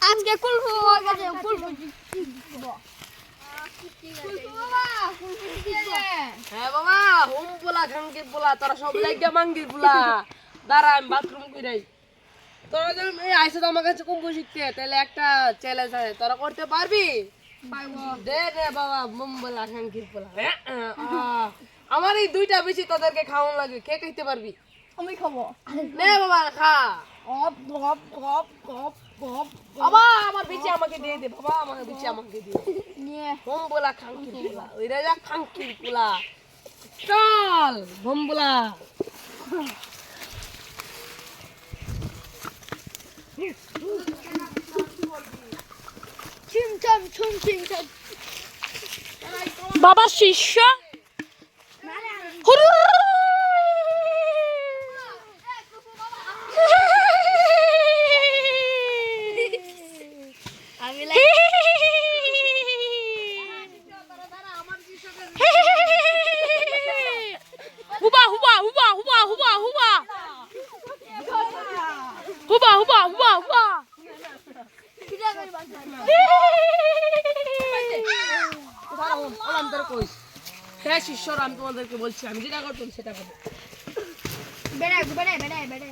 আজকে কুলফু গেছে কুলফু হ্যাঁ বাবা হোম পোলা খাঙ্কি পোলা তোরা সব লাগিয়া মাঙ্গি পোলা দাঁড়া আমি বাথরুম কইরাই তোরা যখন এই আইসে তো আমার কাছে কুম্ভু শিখতে তাহলে একটা চ্যালেঞ্জ আছে তোরা করতে পারবি দে দে বাবা হোম পোলা খাঙ্কি পোলা আমার এই দুইটা বেশি তোদেরকে খাওয়ান লাগে কে খাইতে পারবি আমি খাবো নে বাবা খা গপ গপ গপ গপ গপ বাবা আমার বেশি আমাকে দিয়ে দে বাবা আমার বেশি আমাকে দিয়ে দে নিয়ে হোম পোলা খাঙ্কি পোলা ওই রাজা খাঙ্কি পোলা চল হোম পোলা চিমচাম ছুম চিমচাম বাবা শিষ্য আমি হুবা হুবা হুবা হুবা হুবা হুবা হুবা হুবা হুবা হুবা হ্যাঁ শিষ্যরা আমি তোমাদেরকে বলছি আমি যেটা করতাম সেটা করবো বেড়ে বেড়ে বেড়ে বেড়ে